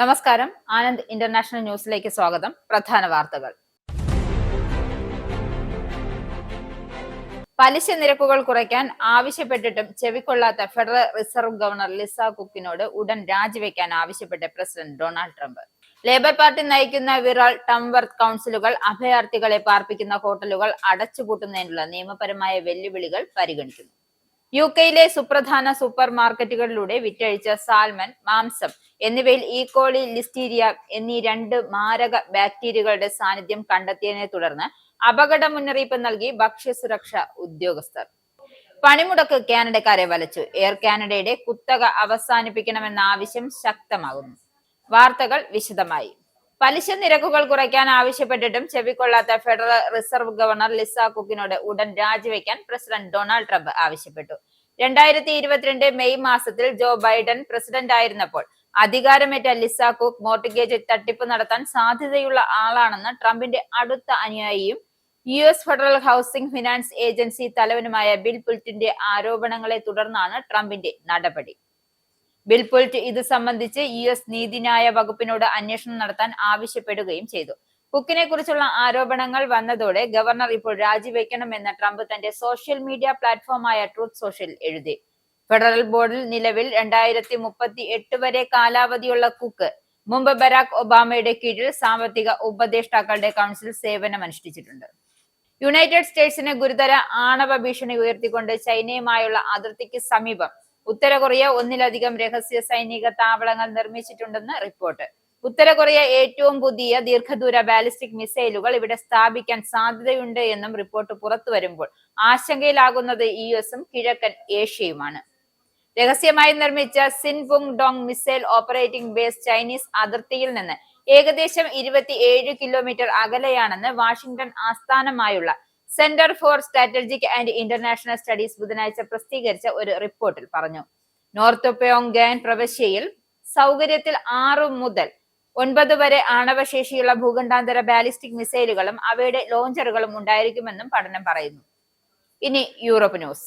നമസ്കാരം. ആനന്ദ് ഇന്റർനാഷണൽ ന്യൂസിലേക്ക് സ്വാഗതം. പ്രധാന വാർത്തകൾ. പലിശ നിരക്കുകൾ കുറയ്ക്കാൻ ആവശ്യപ്പെട്ടിട്ടും ചെവിക്കൊള്ളാത്ത ഫെഡറൽ റിസർവ് ഗവർണർ ലിസ കുക്കിനോട് ഉടൻ രാജിവെക്കാൻ ആവശ്യപ്പെട്ട് president Donald Trump. Labour party നയിക്കുന്ന വിറാൾ ടംവർത്ത് കൗൺസിലുകൾ അഭയാർത്ഥികളെ പാർപ്പിക്കുന്ന ഹോട്ടലുകൾ അടച്ചുപൂട്ടുന്നതിനുള്ള നിയമപരമായ വെല്ലുവിളികൾ പരിഗണിക്കുന്നു. യുകെയിലെ സുപ്രധാന സൂപ്പർ മാർക്കറ്റുകളിലൂടെ വിറ്റഴിച്ച സാൽമൺ, മാംസം എന്നിവയിൽ ഈക്കോളി, ലിസ്റ്റീരിയ എന്നീ 2 മാരക ബാക്ടീരിയകളുടെ സാന്നിധ്യം കണ്ടെത്തിയതിനെ തുടർന്ന് അപകട മുന്നറിയിപ്പ് നൽകി ഭക്ഷ്യസുരക്ഷാ ഉദ്യോഗസ്ഥർ. പണിമുടക്ക് കാനഡക്കാരെ വലച്ചു. എയർ കാനഡയുടെ കുത്തക അവസാനിപ്പിക്കണമെന്ന ആവശ്യം ശക്തമാകുന്നു. വാർത്തകൾ വിശദമായി. പലിശ നിരക്കുകൾ കുറയ്ക്കാൻ ആവശ്യപ്പെട്ടിട്ടും ചെവിക്കൊള്ളാത്ത ഫെഡറൽ റിസർവ് ഗവർണർ ലിസ കുക്കിനോട് ഉടൻ രാജിവെക്കാൻ പ്രസിഡന്റ് ഡൊണാൾഡ് ട്രംപ് ആവശ്യപ്പെട്ടു. 2022 മെയ് മാസത്തിൽ ജോ ബൈഡൻ പ്രസിഡന്റ് ആയിരുന്നപ്പോൾ അധികാരമേറ്റ ലിസ കുക്ക് മോർട്ട്ഗേജ് തട്ടിപ്പ് നടത്താൻ സാധ്യതയുള്ള ആളാണെന്ന് ട്രംപിന്റെ അടുത്ത അനുയായിയും US federal housing finance agency തലവനുമായ ബിൽ പുൽറ്റിന്റെ ആരോപണങ്ങളെ തുടർന്നാണ് ട്രംപിന്റെ നടപടി. ബിൽ പുൽറ്റ് ഇത് സംബന്ധിച്ച് US നീതിന്യായ വകുപ്പിനോട് അന്വേഷണം നടത്താൻ ആവശ്യപ്പെടുകയും ചെയ്തു. കുക്കിനെ കുറിച്ചുള്ള ആരോപണങ്ങൾ വന്നതോടെ ഗവർണർ ഇപ്പോൾ രാജിവെക്കണമെന്ന് ട്രംപ് തന്റെ സോഷ്യൽ മീഡിയ പ്ലാറ്റ്ഫോമായ ട്രൂത്ത് സോഷ്യൽ എഴുതി. ഫെഡറൽ ബോർഡിൽ നിലവിൽ 2038 വരെ കാലാവധിയുള്ള കുക്ക് മുമ്പ് ബരാക് ഒബാമയുടെ കീഴിൽ സാമ്പത്തിക ഉപദേഷ്ടാക്കളുടെ കൗൺസിൽ സേവനമനുഷ്ഠിച്ചിട്ടുണ്ട്. യുണൈറ്റഡ് സ്റ്റേറ്റ്സിന് ഗുരുതര ആണവ ഭീഷണി ഉയർത്തിക്കൊണ്ട് ചൈനയുമായുള്ള അതിർത്തിക്ക് സമീപം ഉത്തര കൊറിയ ഒന്നിലധികം രഹസ്യ സൈനിക താവളങ്ങൾ നിർമ്മിച്ചിട്ടുണ്ടെന്ന് റിപ്പോർട്ട്. ഉത്തര കൊറിയ ഏറ്റവും പുതിയ ദീർഘദൂര ബാലിസ്റ്റിക് മിസൈലുകൾ ഇവിടെ സ്ഥാപിക്കാൻ സാധ്യതയുണ്ട് എന്നും റിപ്പോർട്ട് പുറത്തു വരുമ്പോൾ ആശങ്കയിലാകുന്നത് US-ഉം കിഴക്കൻ ഏഷ്യയുമാണ്. രഹസ്യമായി നിർമ്മിച്ച Sinpung dong missile operating base Chinese അതിർത്തിയിൽ നിന്ന് ഏകദേശം 27 കിലോമീറ്റർ അകലെയാണെന്ന് വാഷിംഗ്ടൺ ആസ്ഥാനമായുള്ള centre for strategic and international studies ബുധനാഴ്ച പ്രസിദ്ധീകരിച്ച ഒരു റിപ്പോർട്ടിൽ പറഞ്ഞു. നോർത്ത് പ്യോങ്യാൻ പ്രവിശ്യയിൽ സൗകര്യത്തിൽ 6 മുതൽ 9 വരെ ആണവശേഷിയുള്ള ഭൂഖണ്ഡാന്തര ബാലിസ്റ്റിക് മിസൈലുകളും അവയുടെ ലോഞ്ചറുകളും ഉണ്ടായിരിക്കുമെന്നും പഠനം പറയുന്നു. ഇനി യൂറോപ്പ് ന്യൂസ്.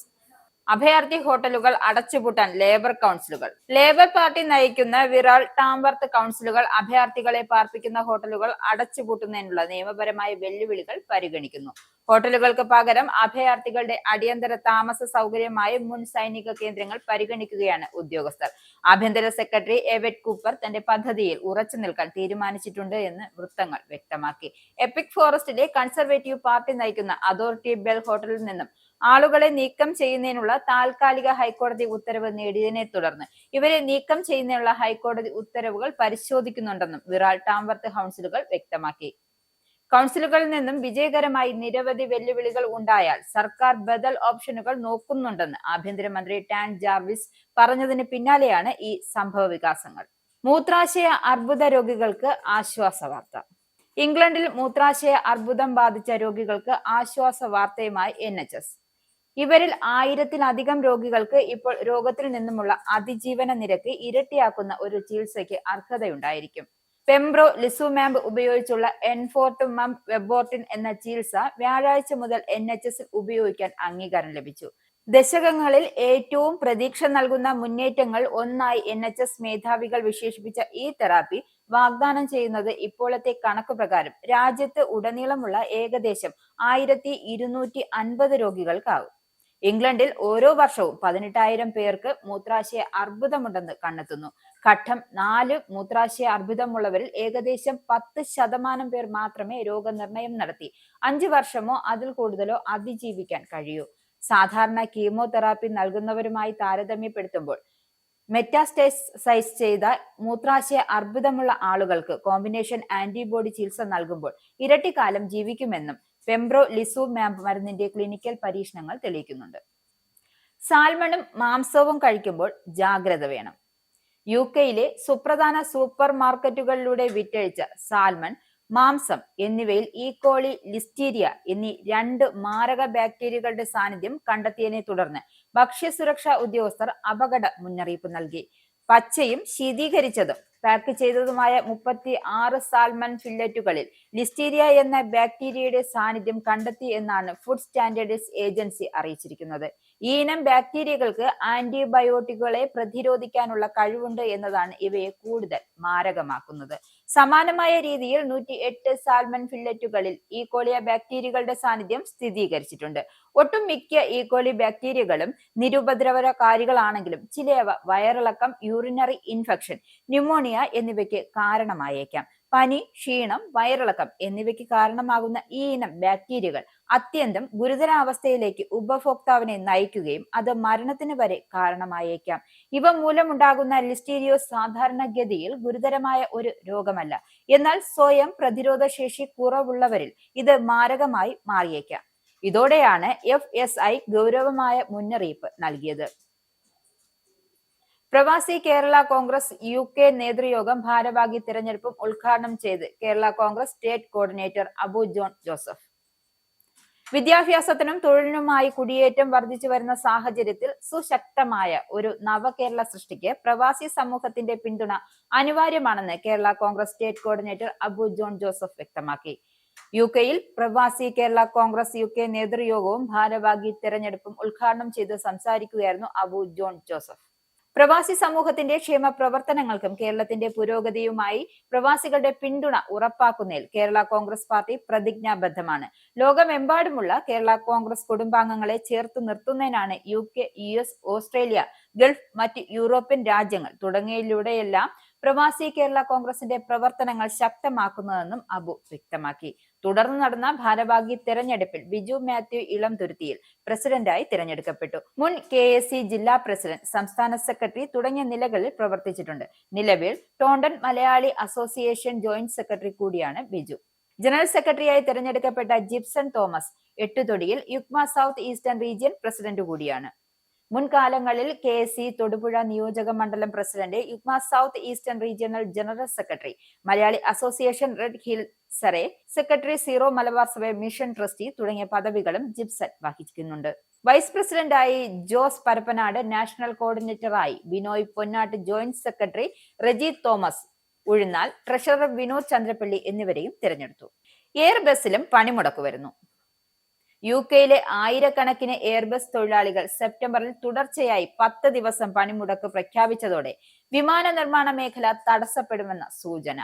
അഭയാർത്ഥി ഹോട്ടലുകൾ അടച്ചുപൂട്ടാൻ ലേബർ കൗൺസിലുകൾ. ലേബർ പാർട്ടി നയിക്കുന്ന വിറാൾ ടാംവർത്ത് കൗൺസിലുകൾ അഭയാർത്ഥികളെ പാർപ്പിക്കുന്ന ഹോട്ടലുകൾ അടച്ചുപൂട്ടുന്നതിനുള്ള നിയമപരമായ വെല്ലുവിളികൾ പരിഗണിക്കുന്നു. ഹോട്ടലുകൾക്ക് പകരം അഭയാർത്ഥികളുടെ അടിയന്തര താമസ സൗകര്യമായ മുൻ സൈനിക കേന്ദ്രങ്ങൾ പരിഗണിക്കുകയാണ് ഉദ്യോഗസ്ഥർ. ആഭ്യന്തര സെക്രട്ടറി എവറ്റ് കൂപ്പർ തന്റെ പദ്ധതിയിൽ ഉറച്ചു നിൽക്കാൻ തീരുമാനിച്ചിട്ടുണ്ട് എന്ന് വൃത്തങ്ങൾ വ്യക്തമാക്കി. എപ്പിക് ഫോറസ്റ്റിലെ കൺസർവേറ്റീവ് പാർട്ടി നയിക്കുന്ന അതോറിറ്റി ബെൽ ഹോട്ടലിൽ നിന്നും ആളുകളെ നീക്കം ചെയ്യുന്നതിനുള്ള താൽക്കാലിക ഹൈക്കോടതി ഉത്തരവ് നേടിയതിനെ തുടർന്ന് ഇവരെ നീക്കം ചെയ്യുന്നതിനുള്ള ഹൈക്കോടതി ഉത്തരവുകൾ പരിശോധിക്കുന്നുണ്ടെന്നും വിറാൾ ടാംവർത്ത് കൗൺസിലുകൾ വ്യക്തമാക്കി. കൗൺസിലുകളിൽ നിന്നും വിജയകരമായി നിരവധി വെല്ലുവിളികൾ ഉണ്ടായാൽ സർക്കാർ ബദൽ ഓപ്ഷനുകൾ നോക്കുന്നുണ്ടെന്ന് ആഭ്യന്തരമന്ത്രി ടാൻ ജാർവിസ് പറഞ്ഞതിന് പിന്നാലെയാണ് ഈ സംഭവ വികാസങ്ങൾ. മൂത്രാശയ അർബുദ രോഗികൾക്ക് ആശ്വാസ വാർത്ത. ഇംഗ്ലണ്ടിൽ മൂത്രാശയ അർബുദം ബാധിച്ച രോഗികൾക്ക് ആശ്വാസ വാർത്തയുമായി NHS. ഇവരിൽ 1000-ലധികം രോഗികൾക്ക് ഇപ്പോൾ രോഗത്തിൽ നിന്നുമുള്ള അതിജീവന നിരക്ക് ഇരട്ടിയാക്കുന്ന ഒരു ചികിത്സയ്ക്ക് അർഹതയുണ്ടായിരിക്കും. പെംബ്രോ ലിസുമാബ് ഉപയോഗിച്ചുള്ള എൻഫോർട്ടുമബ് വെബോർട്ടിൻ എന്ന ചികിത്സ വ്യാഴാഴ്ച മുതൽ NHS-ൽ ഉപയോഗിക്കാൻ അംഗീകാരം ലഭിച്ചു. ദശകങ്ങളിൽ ഏറ്റവും പ്രതീക്ഷ നൽകുന്ന മുന്നേറ്റങ്ങൾ ഒന്നായി NHS മേധാവികൾ വിശേഷിപ്പിച്ച ഈ തെറാപ്പി വാഗ്ദാനം ചെയ്യുന്നത് ഇപ്പോഴത്തെ കണക്കു പ്രകാരം രാജ്യത്ത് ഉടനീളമുള്ള ഏകദേശം 1250 രോഗികൾക്കാകും. ഇംഗ്ലണ്ടിൽ ഓരോ വർഷവും 18,000 പേർക്ക് മൂത്രാശയ അർബുദമുണ്ടെന്ന് കണ്ടെത്തുന്നു. ഘട്ടം 4 മൂത്രാശയ അർബുദമുള്ളവരിൽ ഏകദേശം 10% പേർ മാത്രമേ രോഗനിർണയം നടത്തി 5 വർഷമോ അതിൽ കൂടുതലോ അതിജീവിക്കാൻ കഴിയൂ. സാധാരണ കീമോതെറാപ്പി നൽകുന്നവരുമായി താരതമ്യപ്പെടുത്തുമ്പോൾ മെറ്റാസ്റ്റേസൈസ് ചെയ്ത മൂത്രാശയ അർബുദമുള്ള ആളുകൾക്ക് കോമ്പിനേഷൻ ആന്റിബോഡി ചികിത്സ നൽകുമ്പോൾ ഇരട്ടിക്കാലം ജീവിക്കുമെന്നും പെംബ്രോ ലിസുമാബ് മരുന്നിന്റെ ക്ലിനിക്കൽ പരീക്ഷണങ്ങൾ തെളിയിക്കുന്നുണ്ട്. സാൽമണും മാംസവും കഴിക്കുമ്പോൾ ജാഗ്രത വേണം. യുകെയിലെ സുപ്രധാന സൂപ്പർ മാർക്കറ്റുകളിലൂടെ വിറ്റഴിച്ച സാൽമൺ, മാംസം എന്നിവയിൽ ഈക്കോളി, ലിസ്റ്റീരിയ എന്നീ 2 മാരക ബാക്ടീരിയകളുടെ സാന്നിധ്യം കണ്ടെത്തിയതിനെ തുടർന്ന് ഭക്ഷ്യസുരക്ഷാ ഉദ്യോഗസ്ഥർ അപകട മുന്നറിയിപ്പ് നൽകി. പച്ചയും ശീതീകരിച്ചതും പാക്ക് ചെയ്തതുമായ 36 സാൽമൺ ഫില്ലറ്റുകളിൽ ലിസ്റ്റീരിയ എന്ന ബാക്ടീരിയയുടെ സാന്നിധ്യം കണ്ടെത്തി എന്നാണ് ഫുഡ് സ്റ്റാൻഡേർഡ്സ് ഏജൻസി അറിയിച്ചിരിക്കുന്നത്. ഈ ഇനം ബാക്ടീരിയകൾക്ക് ആന്റിബയോട്ടിക്കുകളെ പ്രതിരോധിക്കാനുള്ള കഴിവുണ്ട് എന്നതാണ് ഇവയെ കൂടുതൽ മാരകമാക്കുന്നത്. സമാനമായ രീതിയിൽ 108 സാൽമൺ ഫില്ലറ്റുകളിൽ ഈകോളിയ ബാക്ടീരിയകളുടെ സാന്നിധ്യം സ്ഥിരീകരിച്ചിട്ടുണ്ട്. ഒട്ടും മിക്ക ഈകോളി ബാക്ടീരിയകളും നിരുപദ്രവകാരികളാണെങ്കിലും ചിലവ വയറിളക്കം, യൂറിനറി ഇൻഫെക്ഷൻ, ന്യൂമോണിയ എന്നിവയ്ക്ക് കാരണമായേക്കാം. പനി, ക്ഷീണം, വയറിളക്കം എന്നിവയ്ക്ക് കാരണമാകുന്ന ഈ ഇനം ബാക്ടീരിയകൾ അത്യന്തം ഗുരുതരാവസ്ഥയിലേക്ക് ഉപഭോക്താവിനെ നയിക്കുകയും അത് മരണത്തിന് വരെ കാരണമായേക്കാം. ഇവ മൂലമുണ്ടാകുന്ന ലിസ്റ്റീരിയോസ് സാധാരണഗതിയിൽ ഗുരുതരമായ ഒരു രോഗമല്ല. എന്നാൽ സ്വയം പ്രതിരോധ ശേഷി കുറവുള്ളവരിൽ ഇത് മാരകമായി മാറിയേക്കാം. ഇതോടെയാണ് FSI ഗൗരവമായ മുന്നറിയിപ്പ് നൽകിയത്. പ്രവാസി കേരള കോൺഗ്രസ് UK നേതൃയോഗം ഭാരവാഹി തിരഞ്ഞെടുപ്പും ഉദ്ഘാടനം ചെയ്ത് Kerala Congress state coordinator Abu John Joseph. വിദ്യാഭ്യാസത്തിനും തൊഴിലിനുമായി കുടിയേറ്റം വർദ്ധിച്ചു വരുന്ന സാഹചര്യത്തിൽ സുശക്തമായ ഒരു നവകേരള സൃഷ്ടിക്ക് പ്രവാസി സമൂഹത്തിന്റെ പിന്തുണ അനിവാര്യമാണെന്ന് Kerala Congress state coordinator Abu John Joseph വ്യക്തമാക്കി. UK പ്രവാസി കേരള കോൺഗ്രസ് UK നേതൃയോഗവും ഭാരവാഹി തിരഞ്ഞെടുപ്പും ഉദ്ഘാടനം ചെയ്ത് സംസാരിക്കുകയായിരുന്നു അബു ജോൺ ജോസഫ്. പ്രവാസി സമൂഹത്തിന്റെ ക്ഷേമ പ്രവർത്തനങ്ങൾക്കും കേരളത്തിന്റെ പുരോഗതിയുമായി പ്രവാസികളുടെ പിന്തുണ ഉറപ്പാക്കുന്നതിൽ കേരള കോൺഗ്രസ് പാർട്ടി പ്രതിജ്ഞാബദ്ധമാണ്. ലോകമെമ്പാടുമുള്ള കേരള കോൺഗ്രസ് കുടുംബാംഗങ്ങളെ ചേർത്ത് നിർത്തുന്നതിനാണ് UK, US, ഓസ്ട്രേലിയ, ഗൾഫ്, മറ്റ് യൂറോപ്യൻ രാജ്യങ്ങൾ തുടങ്ങിയതിലൂടെയെല്ലാം പ്രവാസി കേരള കോൺഗ്രസിന്റെ പ്രവർത്തനങ്ങൾ ശക്തമാക്കുന്നതെന്നും അബു വ്യക്തമാക്കി. തുടർന്ന് നടന്ന ഭാരവാഹി തെരഞ്ഞെടുപ്പിൽ ബിജു മാത്യു ഇളംതുരുത്തിയിൽ പ്രസിഡന്റായി തിരഞ്ഞെടുക്കപ്പെട്ടു. മുൻ KAC ജില്ലാ പ്രസിഡന്റ്, സംസ്ഥാന സെക്രട്ടറി തുടങ്ങിയ നിലകളിൽ പ്രവർത്തിച്ചിട്ടുണ്ട്. നിലവിൽ Taunton Malayali association joint secretary കൂടിയാണ് ബിജു. ജനറൽ സെക്രട്ടറിയായി തിരഞ്ഞെടുക്കപ്പെട്ട Jipson Thomas Ettuthodiyil UUKMA south eastern region president കൂടിയാണ്. മുൻകാലങ്ങളിൽ KAC തൊടുപുഴ നിയോജക മണ്ഡലം president, UUKMA south eastern regional general secretary, Malayali association Redhill Surrey secretary, Syro Malabar Sabha mission trustee തുടങ്ങിയ പദവികളും ജിപ്സൺ വഹിക്കുന്നുണ്ട്. വൈസ് പ്രസിഡന്റായി ജോസ് പരപ്പനാട്, നാഷണൽ കോർഡിനേറ്ററായി Binoy Ponnatt, joint secretary Rajeeth Thomas Uzhunnal, treasurer Vinod Chandrappally എന്നിവരെയും തിരഞ്ഞെടുത്തു. എയർബസിലും പണിമുടക്ക് വരുന്നു. UK ആയിരക്കണക്കിന് എയർബസ് തൊഴിലാളികൾ സെപ്റ്റംബറിൽ തുടർച്ചയായി 10 ദിവസം പണിമുടക്ക് പ്രഖ്യാപിച്ചതോടെ വിമാന നിർമ്മാണ മേഖല തടസ്സപ്പെടുമെന്ന സൂചന.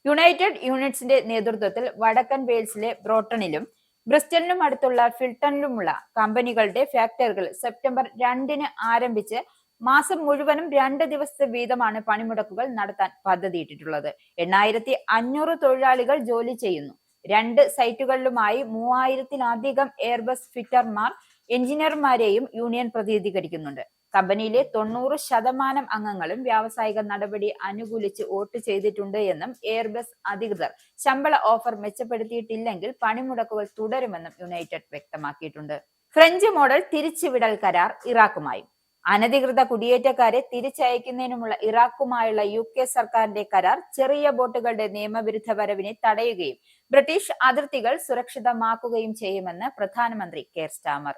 യുണൈറ്റഡ് യൂണിറ്റ്സിന്റെ നേതൃത്വത്തിൽ വടക്കൻ വെയിൽസിലെ ബ്രോട്ടണിലും ബ്രിസ്റ്റലിനും അടുത്തുള്ള ഫിൽട്ടണിലുമുള്ള കമ്പനികളുടെ ഫാക്ടറികൾ സെപ്റ്റംബർ 2 ആരംഭിച്ച് മാസം മുഴുവനും 2 ദിവസത്തെ വീതമാണ് പണിമുടക്കുകൾ നടത്താൻ പദ്ധതിയിട്ടിട്ടുള്ളത്. 8500 തൊഴിലാളികൾ ജോലി ചെയ്യുന്നു. 2 സൈറ്റുകളിലുമായി 3000-ലധികം എയർബസ് ഫിറ്റർമാർ, എഞ്ചിനീയർമാരെയും യൂണിയൻ പ്രതിനിധീകരിക്കുന്നുണ്ട്. കമ്പനിയിലെ 90% അംഗങ്ങളും വ്യാവസായിക നടപടി അനുകൂലിച്ച് വോട്ട് ചെയ്തിട്ടുണ്ട് എന്നും എയർബസ് അധികൃതർ ശമ്പള ഓഫർ മെച്ചപ്പെടുത്തിയിട്ടില്ലെങ്കിൽ പണിമുടക്കുകൾ തുടരുമെന്നും യുണൈറ്റഡ് വ്യക്തമാക്കിയിട്ടുണ്ട്. ഫ്രഞ്ച് മോഡൽ തിരിച്ചുവിടൽ കരാർ ഇറാഖുമായി. അനധികൃത കുടിയേറ്റക്കാരെ തിരിച്ചയക്കുന്നതിനുമുള്ള ഇറാഖുമായുള്ള UK സർക്കാരിന്റെ കരാർ ചെറിയ ബോട്ടുകളുടെ നിയമവിരുദ്ധ വരവിനെ തടയുകയും ബ്രിട്ടീഷ് അതിർത്തികൾ സുരക്ഷിതമാക്കുകയും ചെയ്യുമെന്ന് പ്രധാനമന്ത്രി കെയർ സ്റ്റാമർ.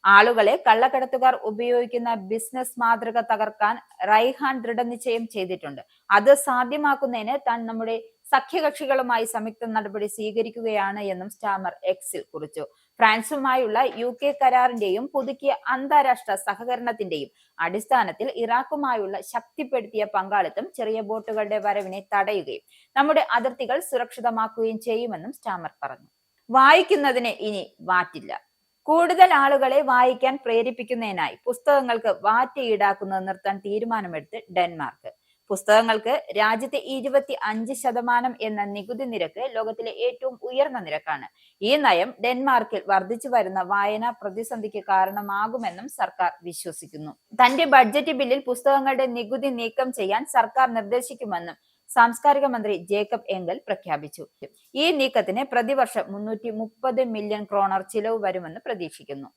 ആളുകളെ കള്ളക്കടത്തുകാർ ഉപയോഗിക്കുന്ന ബിസിനസ് മാതൃക തകർക്കാൻ റൈഹാൻ ദൃഢനിശ്ചയം ചെയ്തിട്ടുണ്ട്. അത് സാധ്യമാക്കുന്നതിന് താൻ നമ്മുടെ സഖ്യകക്ഷികളുമായി സംയുക്ത നടപടി സ്വീകരിക്കുകയാണ് എന്നും സ്റ്റാമർ Xൽ കുറിച്ചു. ഫ്രാൻസുമായുള്ള UK കരാറിന്റെയും പുതുക്കിയ അന്താരാഷ്ട്ര സഹകരണത്തിന്റെയും അടിസ്ഥാനത്തിൽ ഇറാഖുമായുള്ള ശക്തിപ്പെടുത്തിയ പങ്കാളിത്തം ചെറിയ ബോട്ടുകളുടെ വരവിനെ തടയുകയും നമ്മുടെ അതിർത്തികൾ സുരക്ഷിതമാക്കുകയും ചെയ്യുമെന്നും സ്റ്റാമർ പറഞ്ഞു. വായിക്കുന്നതിന് ഇനി വാറ്റില്ല. കൂടുതൽ ആളുകളെ വായിക്കാൻ പ്രേരിപ്പിക്കുന്നതിനായി പുസ്തകങ്ങൾക്ക് വാറ്റ് ഈടാക്കുന്നത് നിർത്താൻ തീരുമാനമെടുത്ത് ഡെൻമാർക്ക്. പുസ്തകങ്ങൾക്ക് രാജ്യത്തെ 25% എന്ന നികുതി നിരക്ക് ലോകത്തിലെ ഏറ്റവും ഉയർന്ന നിരക്കാണ്. ഈ നയം ഡെൻമാർക്കിൽ വർദ്ധിച്ചു വരുന്ന വായനാ പ്രതിസന്ധിക്ക് കാരണമാകുമെന്നും സർക്കാർ വിശ്വസിക്കുന്നു. തന്റെ ബഡ്ജറ്റ് ബില്ലിൽ പുസ്തകങ്ങളുടെ നികുതി നീക്കം ചെയ്യാൻ സർക്കാർ നിർദ്ദേശിക്കുമെന്നും സാംസ്കാരിക മന്ത്രി ജേക്കബ് എങ്കൽ പ്രഖ്യാപിച്ചു. ഈ നീക്കത്തിന് പ്രതിവർഷം 330 മില്യൺ ക്രോണർ ചിലവ് വരുമെന്ന് പ്രതീക്ഷിക്കുന്നു.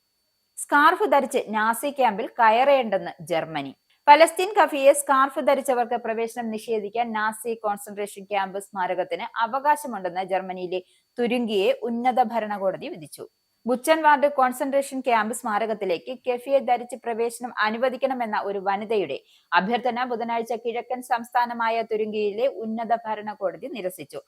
സ്കാർഫ് ധരിച്ച് നാസി ക്യാമ്പിൽ കയറേണ്ടെന്ന് ജർമ്മനി. പലസ്തീൻ കഫിയെ സ്കാർഫ് ധരിച്ചവർക്ക് പ്രവേശനം നിഷേധിക്കാൻ നാസി കോൺസെൻട്രേഷൻ ക്യാമ്പ് സ്മാരകത്തിന് അവകാശമുണ്ടെന്ന് ജർമ്മനിയിലെ തുരുങ്കിയെ ഉന്നത ഭരണകോടതി വിധിച്ചു. ബുച്ചൻവാർഡ് കോൺസെൻട്രേഷൻ ക്യാമ്പ് സ്മാരകത്തിലേക്ക് കെഫിയെ ധരിച്ച് പ്രവേശനം അനുവദിക്കണമെന്ന ഒരു വനിതയുടെ അഭ്യർത്ഥന ബുധനാഴ്ച കിഴക്കൻ സംസ്ഥാനമായ തുരുങ്കിയിലെ ഉന്നത ഭരണകോടതി നിരസിച്ചു.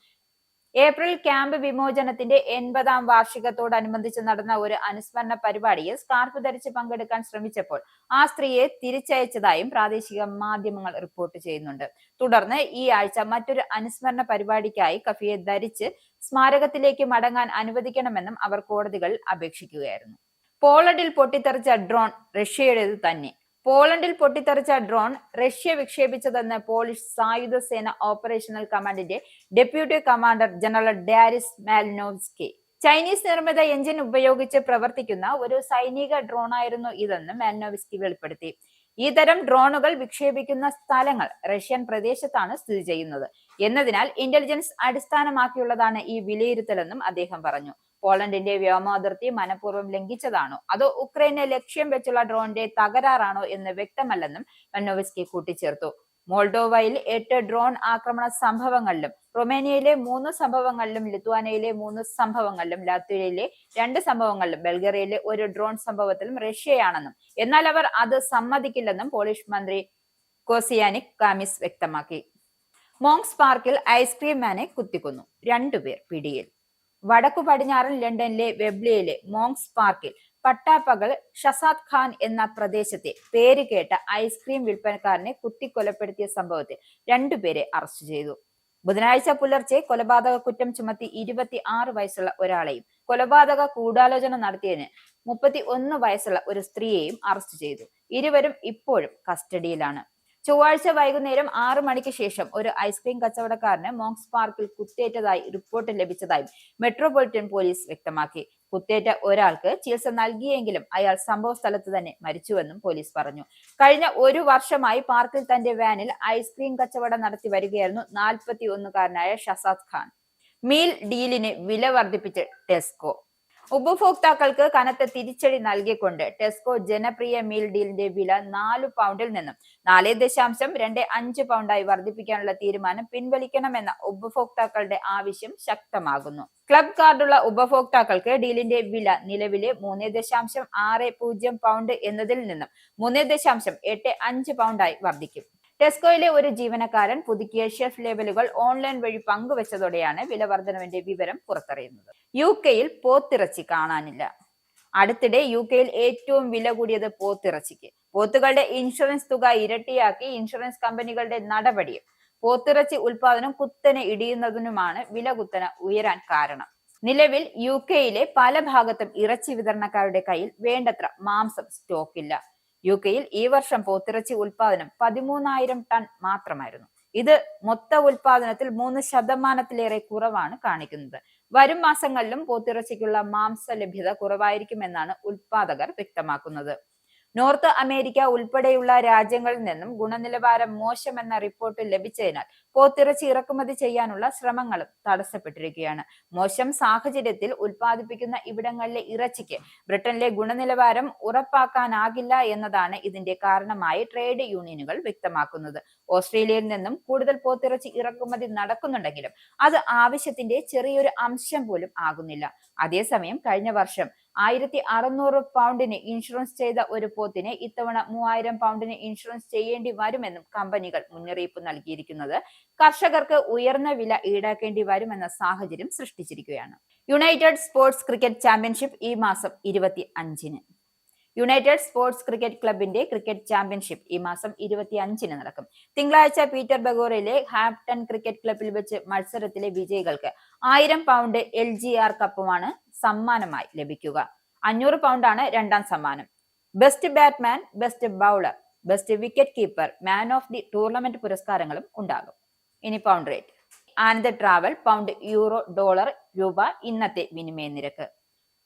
ഏപ്രിൽ ക്യാമ്പ് വിമോചനത്തിന്റെ 80ാം വാർഷികത്തോടനുബന്ധിച്ച് നടന്ന ഒരു അനുസ്മരണ പരിപാടിയിൽ സ്കാർഫ് ധരിച്ച് പങ്കെടുക്കാൻ ശ്രമിച്ചപ്പോൾ ആ സ്ത്രീയെ തിരിച്ചയച്ചതായും പ്രാദേശിക മാധ്യമങ്ങൾ റിപ്പോർട്ട് ചെയ്യുന്നുണ്ട്. തുടർന്ന് ഈ ആഴ്ച മറ്റൊരു അനുസ്മരണ പരിപാടിക്കായി കഫിയെ ധരിച്ച് സ്മാരകത്തിലേക്ക് മടങ്ങാൻ അനുവദിക്കണമെന്നും അവർ കോടതികളിൽ അപേക്ഷിക്കുകയായിരുന്നു. പോളണ്ടിൽ പൊട്ടിത്തെറിച്ച ഡ്രോൺ റഷ്യയുടേത് തന്നെ. പോളണ്ടിൽ പൊട്ടിത്തെറിച്ച ഡ്രോൺ റഷ്യ വിക്ഷേപിച്ചതെന്ന് പോളിഷ് സായുധ സേന ഓപ്പറേഷണൽ കമാൻഡിന്റെ deputy commander general ഡാരിസ് Malinovskyi. Chinese നിർമ്മിത എഞ്ചിൻ ഉപയോഗിച്ച് പ്രവർത്തിക്കുന്ന ഒരു സൈനിക ഡ്രോണായിരുന്നു ഇതെന്ന് മാലിനോവ്സ്കി വെളിപ്പെടുത്തി. ഈ തരം ഡ്രോണുകൾ വിക്ഷേപിക്കുന്ന സ്ഥലങ്ങൾ റഷ്യൻ പ്രദേശത്താണ് സ്ഥിതി ചെയ്യുന്നത് എന്നതിനാൽ ഇന്റലിജൻസ് അടിസ്ഥാനമാക്കിയുള്ളതാണ് ഈ വിലയിരുത്തലെന്നും അദ്ദേഹം പറഞ്ഞു. പോളണ്ടിന്റെ വ്യോമാതിർത്തി മനഃപൂർവ്വം ലംഘിച്ചതാണോ അതോ ഉക്രൈനെ ലക്ഷ്യം വെച്ചുള്ള ഡ്രോണിന്റെ തകരാറാണോ എന്ന് വ്യക്തമല്ലെന്നും മാലിനോവ്സ്കി കൂട്ടിച്ചേർത്തു. മോൾഡോവയിൽ 8 ഡ്രോൺ ആക്രമണ സംഭവങ്ങളിലും റൊമേനിയയിലെ 3 സംഭവങ്ങളിലും ലിത്വാനിയയിലെ 3 സംഭവങ്ങളിലും ലാത്വിയയിലെ 2 സംഭവങ്ങളിലും ബൾഗേറിയയിലെ ഒരു ഡ്രോൺ സംഭവത്തിലും റഷ്യയാണെന്നും എന്നാൽ അവർ അത് സമ്മതിക്കില്ലെന്നും പോളിഷ് മന്ത്രി കോസിയാനിക് കാമിസ് വ്യക്തമാക്കി. മോങ്സ് പാർക്കിൽ ഐസ്ക്രീം മാനെ കുത്തിക്കൊന്നു, 2 പേർ പിടിയിൽ. വടക്കു പടിഞ്ഞാറൻ ലണ്ടനിലെ വെബ്ലിയിലെ മോങ്സ് പാർക്കിൽ പട്ടാപ്പകൽ ഷസാദ് ഖാൻ എന്ന പ്രദേശത്തെ പേര് കേട്ട ഐസ്ക്രീം വിൽപ്പനക്കാരനെ കുത്തിക്കൊലപ്പെടുത്തിയ സംഭവത്തിൽ 2 പേരെ അറസ്റ്റ് ചെയ്തു. ബുധനാഴ്ച പുലർച്ചെ കൊലപാതക കുറ്റം ചുമത്തി 26 വയസ്സുള്ള ഒരാളെയും കൊലപാതക ഗൂഢാലോചന നടത്തിയതിന് 31 വയസ്സുള്ള ഒരു സ്ത്രീയെയും അറസ്റ്റ് ചെയ്തു. ഇരുവരും ഇപ്പോഴും കസ്റ്റഡിയിലാണ്. ചൊവ്വാഴ്ച വൈകുന്നേരം 6 മണിക്ക് ശേഷം ഒരു ഐസ്ക്രീം കച്ചവടക്കാരന് മോങ്സ് പാർക്കിൽ കുത്തേറ്റതായി റിപ്പോർട്ട് ലഭിച്ചതായും മെട്രോപൊളിറ്റൻ പോലീസ് വ്യക്തമാക്കി. കുത്തേറ്റ ഒരാൾക്ക് ചികിത്സ നൽകിയെങ്കിലും അയാൾ സംഭവ സ്ഥലത്ത് തന്നെ മരിച്ചുവെന്നും പോലീസ് പറഞ്ഞു. കഴിഞ്ഞ 1 വർഷമായി പാർക്കിൽ തന്റെ വാനിൽ ഐസ്ക്രീം കച്ചവടം നടത്തി വരികയായിരുന്നു 41കാരനായ ഷസാദ് ഖാൻ. മീൽ ഡീലിന് വില വർദ്ധിപ്പിച്ച് ടെസ്കോ. ഉപഭോക്താക്കൾക്ക് കനത്ത തിരിച്ചടി നൽകിക്കൊണ്ട് ടെസ്കോ ജനപ്രിയ മീൽ ഡീലിന്റെ വില 4 പൗണ്ടിൽ നിന്നും 4.25 പൗണ്ടായി വർദ്ധിപ്പിക്കാനുള്ള തീരുമാനം പിൻവലിക്കണമെന്ന ഉപഭോക്താക്കളുടെ ആവശ്യം ശക്തമാകുന്നു. ക്ലബ് കാർഡുള്ള ഉപഭോക്താക്കൾക്ക് ഡീലിന്റെ വില നിലവിലെ 3.60 പൗണ്ട് എന്നതിൽ നിന്നും 3.85 പൗണ്ടായി വർദ്ധിക്കും. ടെസ്കോയിലെ ഒരു ജീവനക്കാരൻ പുതുക്കിയ ഷെഫ് ലേബലുകൾ ഓൺലൈൻ വഴി പങ്കുവച്ചതോടെയാണ് വില വർധനവിന്റെ വിവരം പുറത്തറിയുന്നത്. UK-യിൽ പോത്തിറച്ചി കാണാനില്ല. അടുത്തിടെ UK-യിൽ ഏറ്റവും വില കൂടിയത് പോത്തിറച്ചിക്ക്. പോത്തുകളുടെ ഇൻഷുറൻസ് തുക ഇരട്ടിയാക്കി ഇൻഷുറൻസ് കമ്പനികളുടെ നടപടിയും പോത്തിറച്ചി ഉൽപാദനം കുത്തനെ ഇടിയുന്നതിനുമാണ് വില കുത്തനെ ഉയരാൻ കാരണം. നിലവിൽ UK-യിലെ പല ഭാഗത്തും ഇറച്ചി വിതരണക്കാരുടെ കയ്യിൽ വേണ്ടത്ര മാംസം സ്റ്റോക്കില്ല. UK-യിൽ ഈ വർഷം പോത്തിറച്ചി ഉൽപാദനം 13,000 ടൺ മാത്രമായിരുന്നു. ഇത് മൊത്ത ഉൽപാദനത്തിൽ 3% കുറവാണ് കാണിക്കുന്നത്. വരും മാസങ്ങളിലും പോത്തിറച്ചിക്കുള്ള മാംസ ലഭ്യത കുറവായിരിക്കുമെന്നാണ് ഉൽപാദകർ വ്യക്തമാക്കുന്നത്. നോർത്ത് അമേരിക്ക ഉൾപ്പെടെയുള്ള രാജ്യങ്ങളിൽ നിന്നും ഗുണനിലവാരം മോശമെന്ന റിപ്പോർട്ട് ലഭിച്ചതിനാൽ പോത്തിറച്ചി ഇറക്കുമതി ചെയ്യാനുള്ള ശ്രമങ്ങളും തടസ്സപ്പെട്ടിരിക്കുകയാണ്. മോശം സാഹചര്യത്തിൽ ഉൽപ്പാദിപ്പിക്കുന്ന ഇവിടങ്ങളിലെ ഇറച്ചിക്ക് ബ്രിട്ടനിലെ ഗുണനിലവാരം ഉറപ്പാക്കാനാകില്ല എന്നതാണ് ഇതിന്റെ കാരണമായി ട്രേഡ് യൂണിയനുകൾ വ്യക്തമാക്കുന്നത്. ഓസ്ട്രേലിയയിൽ നിന്നും കൂടുതൽ പോത്തിറച്ചി ഇറക്കുമതി നടക്കുന്നുണ്ടെങ്കിലും അത് ആവശ്യത്തിന്റെ ചെറിയൊരു അംശം പോലും ആകുന്നില്ല. അതേസമയം കഴിഞ്ഞ വർഷം 1,600 പൗണ്ടിന് ഇൻഷുറൻസ് ചെയ്ത ഒരു പോത്തിന് ഇത്തവണ 3,000 പൗണ്ടിന് ഇൻഷുറൻസ് ചെയ്യേണ്ടി വരുമെന്നും കമ്പനികൾ മുന്നറിയിപ്പ് നൽകിയിരിക്കുന്നത് കർഷകർക്ക് ഉയർന്ന വില ഈടാക്കേണ്ടി വരുമെന്ന സാഹചര്യം സൃഷ്ടിച്ചിരിക്കുകയാണ്. യുണൈറ്റഡ് സ്പോർട്സ് ക്രിക്കറ്റ് ചാമ്പ്യൻഷിപ്പ് ഈ മാസം 25-ന്. യുണൈറ്റഡ് സ്പോർട്സ് ക്രിക്കറ്റ് ക്ലബിന്റെ ക്രിക്കറ്റ് ചാമ്പ്യൻഷിപ്പ് ഈ മാസം 25-ന് നടക്കും. തിങ്കളാഴ്ച പീറ്റർബഗോറിലെ ഹാംപ്ടൺ ക്രിക്കറ്റ് ക്ലബിൽ വെച്ച് മത്സരത്തിലെ വിജയികൾക്ക് 1000 പൗണ്ട് LGR കപ്പുമാണ് സമ്മാനമായി ലഭിക്കുക. 500 പൗണ്ടാണ് രണ്ടാം സമ്മാനം. Best Batman, best bowler, best wicket keeper, man of the tournament പുരസ്കാരങ്ങളും ഉണ്ടാകും. ഇനി pound rate. Anand travel pound, euro, dollar, രൂപ ഇന്നത്തെ വിനിമയ നിരക്ക്.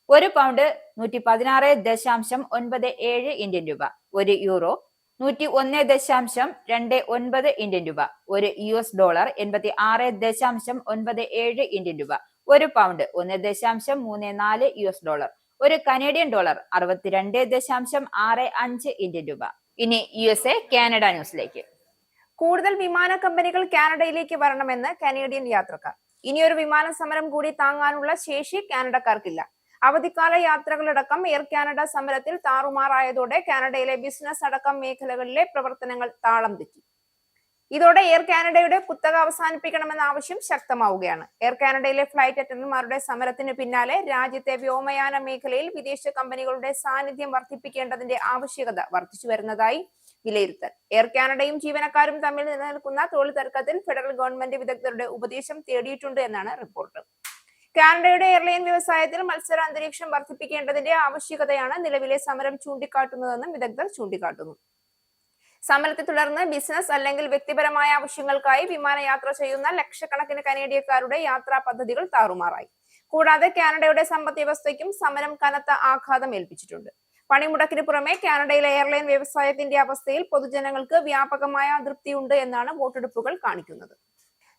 1 പൗണ്ട് 116.97 ഇന്ത്യൻ രൂപ. 1 യൂറോ 101.29 ഇന്ത്യൻ രൂപ. 1 US ഡോളർ 86.97 ഇന്ത്യൻ രൂപ. 1 pound 1.34 US dollar. 1 Canadian dollar 62.65 Indian രൂപ. ഇനി USA, കാനഡ ന്യൂസിലേക്ക്. കൂടുതൽ വിമാന കമ്പനികൾ കാനഡയിലേക്ക് വരണമെന്ന് കനേഡിയൻ യാത്രക്കാർ. ഇനിയൊരു വിമാന സമരം കൂടി താങ്ങാനുള്ള ശേഷി കാനഡക്കാർക്കില്ല. അവധിക്കാല യാത്രകളടക്കം എയർ കാനഡ സമരത്തിൽ താറുമാറായതോടെ കാനഡയിലെ ബിസിനസ് അടക്കം മേഖലകളിലെ പ്രവർത്തനങ്ങൾ താളം തെറ്റി. ഇതോടെ എയർ കാനഡയുടെ കുത്തക അവസാനിപ്പിക്കണമെന്ന ആവശ്യം ശക്തമാവുകയാണ്. എയർ കാനഡയിലെ ഫ്ലൈറ്റ് അറ്റൻഡർമാരുടെ സമരത്തിന് പിന്നാലെ രാജ്യത്തെ വ്യോമയാന മേഖലയിൽ വിദേശ കമ്പനികളുടെ സാന്നിധ്യം വർദ്ധിപ്പിക്കേണ്ടതിന്റെ ആവശ്യകത വർദ്ധിച്ചു വരുന്നതായി വിലയിരുത്തൽ. എയർ കാനഡയും ജീവനക്കാരും തമ്മിൽ നിലനിൽക്കുന്ന തൊഴിൽ തർക്കത്തിൽ ഫെഡറൽ ഗവൺമെന്റ് വിദഗ്ധരുടെ ഉപദേശം തേടിയിട്ടുണ്ട് എന്നാണ് റിപ്പോർട്ട്. കാനഡയുടെ എയർലൈൻ വ്യവസായത്തിൽ മത്സര അന്തരീക്ഷം വർദ്ധിപ്പിക്കേണ്ടതിന്റെ ആവശ്യകതയാണ് നിലവിലെ സമരം ചൂണ്ടിക്കാട്ടുന്നതെന്നും വിദഗ്ധർ ചൂണ്ടിക്കാട്ടുന്നു. സമരത്തെ തുടർന്ന് ബിസിനസ് അല്ലെങ്കിൽ വ്യക്തിപരമായ ആവശ്യങ്ങൾക്കായി വിമാനയാത്ര ചെയ്യുന്ന ലക്ഷക്കണക്കിന് കനേഡിയക്കാരുടെ യാത്രാ പദ്ധതികൾ താറുമാറായി. കൂടാതെ കാനഡയുടെ സമ്പദ് വ്യവസ്ഥയ്ക്കും സമരം കനത്ത ആഘാതം ഏൽപ്പിച്ചിട്ടുണ്ട്. പണിമുടക്കിന് പുറമെ കാനഡയിലെ എയർലൈൻ വ്യവസായത്തിന്റെ അവസ്ഥയിൽ പൊതുജനങ്ങൾക്ക് വ്യാപകമായ അതൃപ്തിയുണ്ട് എന്നാണ് വോട്ടെടുപ്പുകൾ കാണിക്കുന്നത്.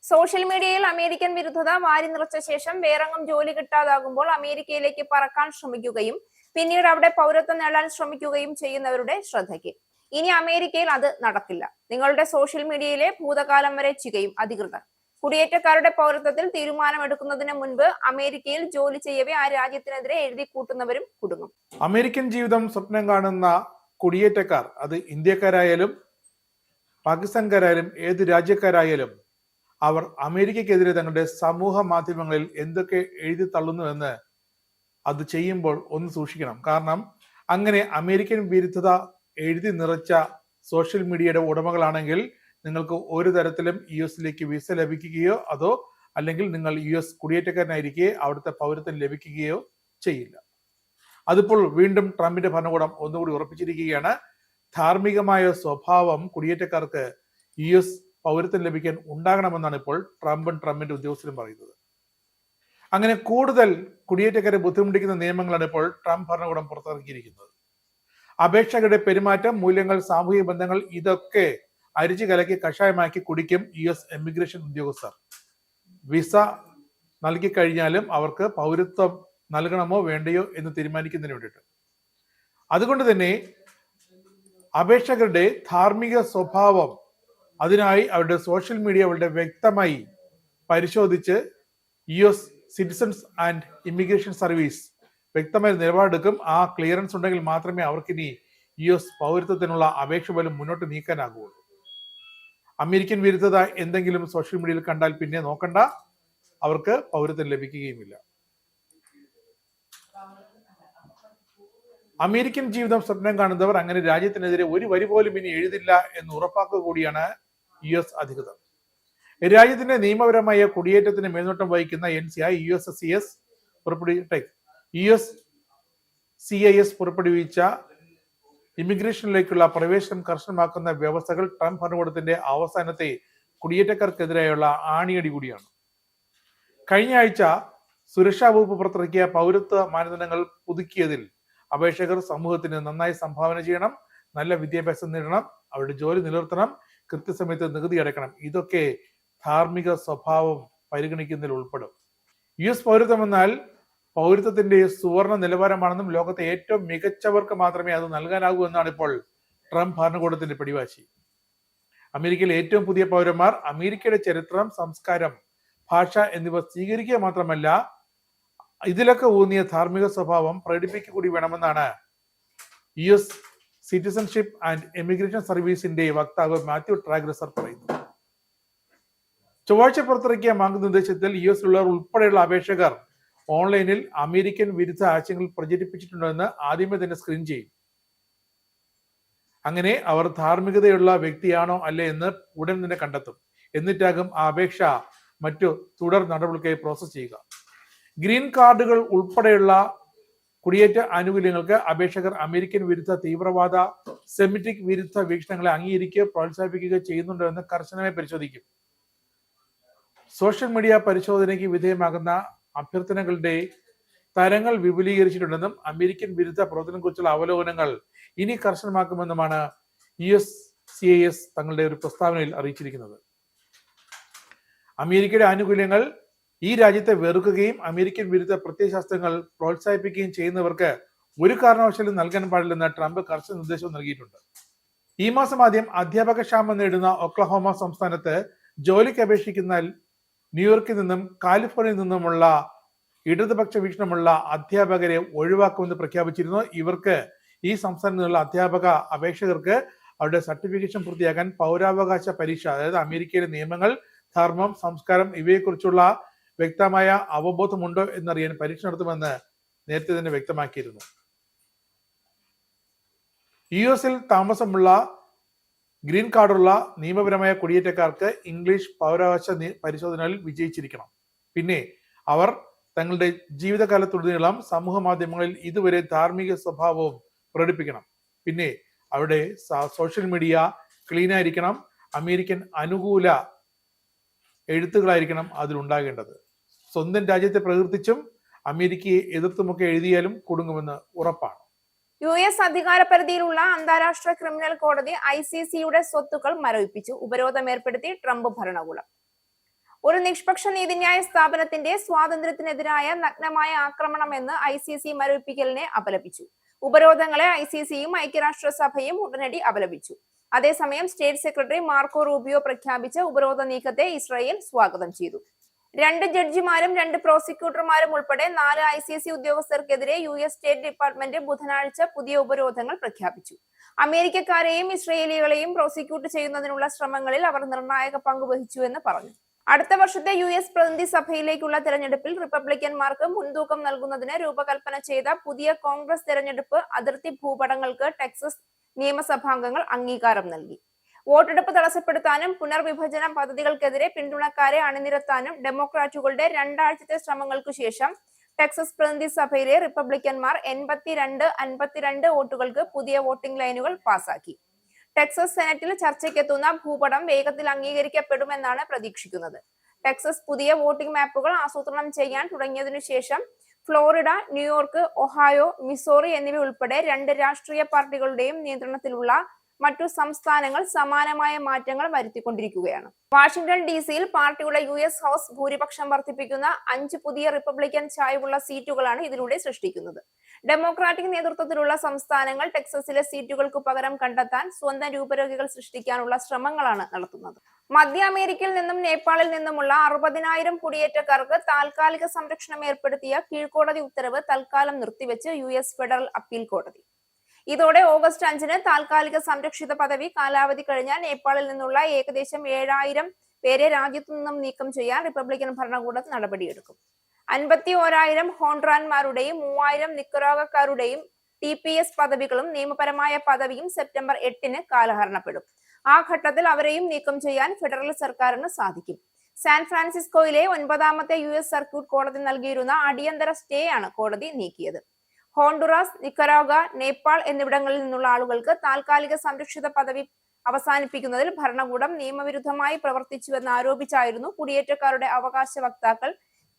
സോഷ്യൽ മീഡിയയിൽ അമേരിക്കൻ വിരുദ്ധത വാരി നിറച്ച ശേഷം വേറെങ്ങും ജോലി കിട്ടാതാകുമ്പോൾ അമേരിക്കയിലേക്ക് പറക്കാൻ ശ്രമിക്കുകയും പിന്നീട് അവിടെ പൗരത്വം നേടാൻ ശ്രമിക്കുകയും ചെയ്യുന്നവരുടെ ശ്രദ്ധയ്ക്ക്. ഇനി അമേരിക്കയിൽ അത് നടക്കില്ല. നിങ്ങളുടെ സോഷ്യൽ മീഡിയയിലെ ഭൂതകാലം വരെ ചികയും അധികൃതർ. കുടിയേറ്റക്കാരുടെ പൗരത്വത്തിൽ തീരുമാനമെടുക്കുന്നതിന് മുൻപ് അമേരിക്കയിൽ ജോലി ചെയ്യവേ ആ രാജ്യത്തിനെതിരെ എഴുതി കൂട്ടുന്നവരും കുടുങ്ങും. അമേരിക്കൻ ജീവിതം സ്വപ്നം കാണുന്ന കുടിയേറ്റക്കാർ, അത് ഇന്ത്യക്കാരായാലും പാകിസ്ഥാൻകാരായാലും ഏത് രാജ്യക്കാരായാലും, അവർ അമേരിക്കക്കെതിരെ തങ്ങളുടെ സമൂഹ മാധ്യമങ്ങളിൽ എന്തൊക്കെ എഴുതി തള്ളുന്നുവെന്ന് അത് ചെയ്യുമ്പോൾ ഒന്ന് സൂക്ഷിക്കണം. കാരണം അങ്ങനെ അമേരിക്കൻ വിരുദ്ധത എഴുതി നിറച്ച സോഷ്യൽ മീഡിയയുടെ ഉടമകളാണെങ്കിൽ നിങ്ങൾക്ക് ഒരു തരത്തിലും US വിസ ലഭിക്കുകയോ അല്ലെങ്കിൽ നിങ്ങൾ US കുടിയേറ്റക്കാരനായിരിക്കെ അവിടുത്തെ പൗരത്വം ലഭിക്കുകയോ ചെയ്യില്ല. അതിപ്പോൾ വീണ്ടും ട്രംപിന്റെ ഭരണകൂടം ഒന്നുകൂടി ഉറപ്പിച്ചിരിക്കുകയാണ്. ധാർമ്മികമായ സ്വഭാവം കുടിയേറ്റക്കാർക്ക് US പൗരത്വം ലഭിക്കാൻ ഉണ്ടാകണമെന്നാണ് ഇപ്പോൾ ട്രംപിന്റെ ഉദ്യോഗസ്ഥരും പറയുന്നത്. അങ്ങനെ കൂടുതൽ കുടിയേറ്റക്കാരെ ബുദ്ധിമുട്ടിക്കുന്ന നിയമങ്ങളാണ് ഇപ്പോൾ ട്രംപ് ഭരണകൂടം പുറത്തിറക്കിയിരിക്കുന്നത്. അപേക്ഷകരുടെ പെരുമാറ്റം, മൂല്യങ്ങൾ, സാമൂഹിക ബന്ധങ്ങൾ ഇതൊക്കെ അരിച്ചു കലക്കി കഷായമാക്കി കുടിക്കും US ഇമിഗ്രേഷൻ ഉദ്യോഗസ്ഥർ. വിസ നൽകി കഴിഞ്ഞാലും അവർക്ക് പൗരത്വം നൽകണമോ വേണ്ടയോ എന്ന് തീരുമാനിക്കുന്നതിന് വേണ്ടിയിട്ട്. അതുകൊണ്ട് തന്നെ അപേക്ഷകരുടെ ധാർമ്മിക സ്വഭാവം, അതിനായി അവരുടെ സോഷ്യൽ മീഡിയ വളരെ വ്യക്തമായി പരിശോധിച്ച് US citizens and immigration service വ്യക്തമായ നിലപാടെടുക്കും. ആ ക്ലിയറൻസ് ഉണ്ടെങ്കിൽ മാത്രമേ അവർക്കിനി US പൗരത്വത്തിനുള്ള അപേക്ഷ പോലും മുന്നോട്ട് നീക്കാനാകുള്ളൂ. അമേരിക്കൻ വിരുദ്ധത എന്തെങ്കിലും സോഷ്യൽ മീഡിയയിൽ കണ്ടാൽ പിന്നെ നോക്കണ്ട, അവർക്ക് പൗരത്വം ലഭിക്കുകയുമില്ല. അമേരിക്കൻ ജീവിതം സ്വപ്നം കാണുന്നവർ അങ്ങനെ രാജ്യത്തിനെതിരെ ഒരു വരി പോലും ഇനി എഴുതില്ല എന്ന് ഉറപ്പാക്കുക കൂടിയാണ് US അധികൃതർ. രാജ്യത്തിന്റെ നിയമപരമായ കുടിയേറ്റത്തിന് മേൽനോട്ടം വഹിക്കുന്ന NCI USCIS പുറപ്പെടുവിച്ച ഇമിഗ്രേഷനിലേക്കുള്ള പ്രവേശനം കർശനമാക്കുന്ന വ്യവസ്ഥകൾ ട്രംപ് ഭരണകൂടത്തിന്റെ അവസാനത്തെ കുടിയേറ്റക്കാർക്കെതിരെയുള്ള ആണിയടി കൂടിയാണ്. കഴിഞ്ഞ ആഴ്ച സുരക്ഷാ വകുപ്പ് പുറത്തിറക്കിയ പൗരത്വ മാനദണ്ഡങ്ങൾ പുതുക്കിയതിൽ അപേക്ഷകർ സമൂഹത്തിന് നന്നായി സംഭാവന ചെയ്യണം, നല്ല വിദ്യാഭ്യാസം നേടണം, അവരുടെ ജോലി നിലനിർത്തണം, കൃത്യസമയത്ത് നികുതി അടയ്ക്കണം. ഇതൊക്കെ ധാർമ്മിക സ്വഭാവം പരിഗണിക്കുന്നതിൽ ഉൾപ്പെടും. US പൗരത്വം എന്നാൽ പൗരത്വത്തിന്റെ സുവർണ നിലവാരമാണെന്നും ലോകത്തെ ഏറ്റവും മികച്ചവർക്ക് മാത്രമേ അത് നൽകാനാകൂ എന്നാണ് ഇപ്പോൾ ട്രംപ് ഭരണകൂടത്തിന്റെ പിടിവാശി. അമേരിക്കയിലെ ഏറ്റവും പുതിയ പൗരന്മാർ അമേരിക്കയുടെ ചരിത്രം, സംസ്കാരം, ഭാഷ എന്നിവ സ്വീകരിക്കുക മാത്രമല്ല ഇതിലൊക്കെ ഊന്നിയ ധാർമ്മിക സ്വഭാവം പ്രകടിപ്പിക്കുക കൂടി വേണമെന്നാണ് US സിറ്റിസൺഷിപ്പ് ആൻഡ് ഇമിഗ്രേഷൻ സർവീസിന്റെ വക്താവ് മാത്യു ട്രാഗ്രസർ പറയുന്നത്. ചൊവ്വാഴ്ച പുറത്തിറക്കിയ മാർഗനിർദ്ദേശത്തിൽ US-ലുള്ളവർ ഉൾപ്പെടെയുള്ള അപേക്ഷകർ ഓൺലൈനിൽ അമേരിക്കൻ വിരുദ്ധ ആശയങ്ങൾ പ്രചരിപ്പിച്ചിട്ടുണ്ടെന്ന് ആദ്യമേ തന്നെ സ്ക്രീൻ ചെയ്യും. അങ്ങനെ അവർ ധാർമ്മികതയുള്ള വ്യക്തിയാണോ അല്ലേ എന്ന് ഉടൻ തന്നെ കണ്ടെത്തും. എന്നിട്ടാകും ആ അപേക്ഷ മറ്റു തുടർ നടപടികൾക്കായി പ്രോസസ് ചെയ്യുക. ഗ്രീൻ കാർഡുകൾ ഉൾപ്പെടെയുള്ള കുടിയേറ്റ ആനുകൂല്യങ്ങൾക്ക് അപേക്ഷകർ അമേരിക്കൻ വിരുദ്ധ തീവ്രവാദ, സെമിറ്റിക് വിരുദ്ധ വീക്ഷണങ്ങളെ അംഗീകരിക്കുകയോ പ്രോത്സാഹിപ്പിക്കുകയോ ചെയ്യുന്നുണ്ടോ എന്ന് കർശനമായി പരിശോധിക്കും. സോഷ്യൽ മീഡിയ പരിശോധനയ്ക്ക് വിധേയമാകുന്ന അഭ്യർത്ഥനകളുടെ തരങ്ങൾ വിപുലീകരിച്ചിട്ടുണ്ടെന്നും അമേരിക്കൻ വിരുദ്ധ പ്രവർത്തനത്തെക്കുറിച്ചുള്ള അവലോകനങ്ങൾ ഇനി കർശനമാക്കുമെന്നുമാണ് USCIS തങ്ങളുടെ ഒരു പ്രസ്താവനയിൽ അറിയിച്ചിരിക്കുന്നത്. അമേരിക്കയുടെ ആനുകൂല്യങ്ങൾ ഈ രാജ്യത്തെ വെറുക്കുകയും അമേരിക്കൻ വിരുദ്ധ പ്രത്യയശാസ്ത്രങ്ങൾ പ്രോത്സാഹിപ്പിക്കുകയും ചെയ്യുന്നവർക്ക് ഒരു കാരണവശാലും നൽകാൻ പാടില്ലെന്ന് ട്രംപ് കർശന നിർദ്ദേശവും നൽകിയിട്ടുണ്ട്. ഈ മാസം ആദ്യം അധ്യാപക ക്ഷാമം നേരിടുന്ന ഒക്ലഹോമ സംസ്ഥാനത്ത് ജോലിക്ക് അപേക്ഷിക്കുന്ന ന്യൂയോർക്കിൽ നിന്നും കാലിഫോർണിയയിൽ നിന്നുമുള്ള ഇടതുപക്ഷ വീക്ഷണമുള്ള അധ്യാപകരെ ഒഴിവാക്കുമെന്ന് പ്രഖ്യാപിച്ചിരുന്നു. ഇവർക്ക് ഈ സംസ്ഥാനത്ത് നിന്നുള്ള അധ്യാപക അപേക്ഷകർക്ക് അവരുടെ സർട്ടിഫിക്കേഷൻ പൂർത്തിയാക്കാൻ പൗരാവകാശ പരീക്ഷ, അതായത് അമേരിക്കയിലെ നിയമങ്ങൾ, ധർമ്മം, സംസ്കാരം ഇവയെക്കുറിച്ചുള്ള വ്യക്തമായ അവബോധമുണ്ടോ എന്നറിയാൻ പരീക്ഷ നടത്തുമെന്ന് നേരത്തെ തന്നെ വ്യക്തമാക്കിയിരുന്നു. US-ൽ താമസമുള്ള ഗ്രീൻ കാർഡുള്ള നിയമപരമായ കുടിയേറ്റക്കാർക്ക് ഇംഗ്ലീഷ് പൗരാവകാശ പരിശോധനയിൽ വിജയിച്ചിരിക്കണം. പിന്നെ അവർ തങ്ങളുടെ ജീവിതകാലത്തുടനീളം സമൂഹ മാധ്യമങ്ങളിൽ ഇതുവരെ ധാർമ്മിക സ്വഭാവവും പ്രകടിപ്പിക്കണം. പിന്നെ അവരുടെ സോഷ്യൽ മീഡിയ ക്ലീൻ ആയിരിക്കണം. അമേരിക്കൻ അനുകൂല എഴുത്തുകളായിരിക്കണം അതിലുണ്ടാകേണ്ടത്. സ്വന്തം രാജ്യത്തെ പ്രകീർത്തിച്ചും അമേരിക്കയെ എതിർത്തുമൊക്കെ എഴുതിയാലും കുടുങ്ങുമെന്ന് ഉറപ്പാണ്. US അധികാര പരിധിയിലുള്ള അന്താരാഷ്ട്ര ക്രിമിനൽ കോടതി ICCയുടെ സ്വത്തുക്കൾ മരവിപ്പിച്ചു. ഉപരോധം ഏർപ്പെടുത്തി ട്രംപ് ഭരണകൂടം. ഒരു നിഷ്പക്ഷ നീതിന്യായ സ്ഥാപനത്തിന്റെ സ്വാതന്ത്ര്യത്തിനെതിരായ നഗ്നമായ ആക്രമണമെന്ന് ICC മരവിപ്പിക്കലിനെ അപലപിച്ചു. ഉപരോധങ്ങളെ ICCയും ഐക്യരാഷ്ട്രസഭയും ഉടനടി അപലപിച്ചു. അതേസമയം സ്റ്റേറ്റ് സെക്രട്ടറി മാർക്കോ റൂബിയോ പ്രഖ്യാപിച്ച ഉപരോധ നീക്കത്തെ ഇസ്രായേൽ സ്വാഗതം ചെയ്തു. 2 ജഡ്ജിമാരും 2 പ്രോസിക്യൂട്ടർമാരും ഉൾപ്പെടെ 4 ICC ഉദ്യോഗസ്ഥർക്കെതിരെ US സ്റ്റേറ്റ് ഡിപ്പാർട്ട്മെന്റ് ബുധനാഴ്ച പുതിയ ഉപരോധങ്ങൾ പ്രഖ്യാപിച്ചു. അമേരിക്കക്കാരെയും ഇസ്രയേലികളെയും പ്രോസിക്യൂട്ട് ചെയ്യുന്നതിനുള്ള ശ്രമങ്ങളിൽ അവർ നിർണായക പങ്ക് വഹിച്ചുവെന്ന് പറഞ്ഞു. അടുത്ത വർഷത്തെ US പ്രതിനിധി സഭയിലേക്കുള്ള തെരഞ്ഞെടുപ്പിൽ റിപ്പബ്ലിക്കന്മാർക്ക് മുൻതൂക്കം നൽകുന്നതിന് രൂപകൽപ്പന ചെയ്ത പുതിയ കോൺഗ്രസ് തെരഞ്ഞെടുപ്പ് അതിർത്തി ഭൂപടങ്ങൾക്ക് ടെക്സസ് നിയമസഭാംഗങ്ങൾ അംഗീകാരം നൽകി. വോട്ടെടുപ്പ് തടസ്സപ്പെടുത്താനും പുനർവിഭജന പദ്ധതികൾക്കെതിരെ പിന്തുണക്കാരെ അണിനിരത്താനും ഡെമോക്രാറ്റുകളുടെ 2 ആഴ്ചത്തെ ശ്രമങ്ങൾക്കു ശേഷം ടെക്സസ് പ്രതിനിധി സഭയിലെ റിപ്പബ്ലിക്കന്മാർ 82-52 വോട്ടുകൾക്ക് പുതിയ വോട്ടിംഗ് ലൈനുകൾ പാസാക്കി. ടെക്സസ് സെനറ്റിൽ ചർച്ചയ്ക്കെത്തുന്ന ഭൂപടം വേഗത്തിൽ അംഗീകരിക്കപ്പെടുമെന്നാണ് പ്രതീക്ഷിക്കുന്നത്. ടെക്സസ് പുതിയ വോട്ടിംഗ് മാപ്പുകൾ ആസൂത്രണം ചെയ്യാൻ തുടങ്ങിയതിനു ശേഷം ഫ്ലോറിഡ, ന്യൂയോർക്ക്, ഒഹായോ, മിസോറി എന്നിവ ഉൾപ്പെടെ 2 രാഷ്ട്രീയ പാർട്ടികളുടെയും നിയന്ത്രണത്തിലുള്ള മറ്റു സംസ്ഥാനങ്ങൾ സമാനമായ മാറ്റങ്ങൾ വരുത്തിക്കൊണ്ടിരിക്കുകയാണ്. വാഷിംഗ്ടൺ DC-യിൽ പാർട്ടിയുടെ US ഹൗസ് ഭൂരിപക്ഷം വർദ്ധിപ്പിക്കുന്ന 5 പുതിയ റിപ്പബ്ലിക്കൻ ചായ്വുള്ള സീറ്റുകളാണ് ഇതിലൂടെ സൃഷ്ടിക്കുന്നത്. ഡെമോക്രാറ്റിക് നേതൃത്വത്തിലുള്ള സംസ്ഥാനങ്ങൾ ടെക്സസിലെ സീറ്റുകൾക്ക് പകരം കണ്ടെത്താൻ സ്വന്തം രൂപരേഖകൾ സൃഷ്ടിക്കാനുള്ള ശ്രമങ്ങളാണ് നടത്തുന്നത്. മധ്യ അമേരിക്കയിൽ നിന്നും നേപ്പാളിൽ നിന്നുമുള്ള 60,000 കുടിയേറ്റക്കാർക്ക് താൽക്കാലിക സംരക്ഷണം ഏർപ്പെടുത്തിയ കീഴ്ക്കോടതി ഉത്തരവ് തൽക്കാലം നിർത്തിവെച്ച് US ഫെഡറൽ അപ്പീൽ കോടതി. ഇതോടെ ഓഗസ്റ്റ് 5-ന് താൽക്കാലിക സംരക്ഷിത പദവി കാലാവധി കഴിഞ്ഞാൽ നേപ്പാളിൽ നിന്നുള്ള ഏകദേശം 7,000 പേരെ രാജ്യത്തു നിന്നും നീക്കം ചെയ്യാൻ റിപ്പബ്ലിക്കൻ ഭരണകൂടം നടപടിയെടുക്കും. 51,000 ഹോൺഡ്രാൻമാരുടെയും 3,000 നിക്കരാഗക്കാരുടെയും TPS പദവികളും നിയമപരമായ പദവിയും സെപ്റ്റംബർ 8-ന് കാലഹരണപ്പെടും. ആ ഘട്ടത്തിൽ അവരെയും നീക്കം ചെയ്യാൻ ഫെഡറൽ സർക്കാരിന് സാധിക്കും. സാൻ ഫ്രാൻസിസ്കോയിലെ 9ാമത്തെ US സർക്യൂട്ട് കോടതി നൽകിയിരുന്ന അടിയന്തര സ്റ്റേ ആണ് കോടതി നീക്കിയത്. ഹോണ്ടുറാസ്, നിക്കരാഗ, നേപ്പാൾ എന്നിവിടങ്ങളിൽ നിന്നുള്ള ആളുകൾക്ക് താൽക്കാലിക സംരക്ഷിത പദവി അവസാനിപ്പിക്കുന്നതിൽ ഭരണകൂടം നിയമവിരുദ്ധമായി പ്രവർത്തിച്ചുവെന്ന് ആരോപിച്ചായിരുന്നു കുടിയേറ്റക്കാരുടെ അവകാശ വക്താക്കൾ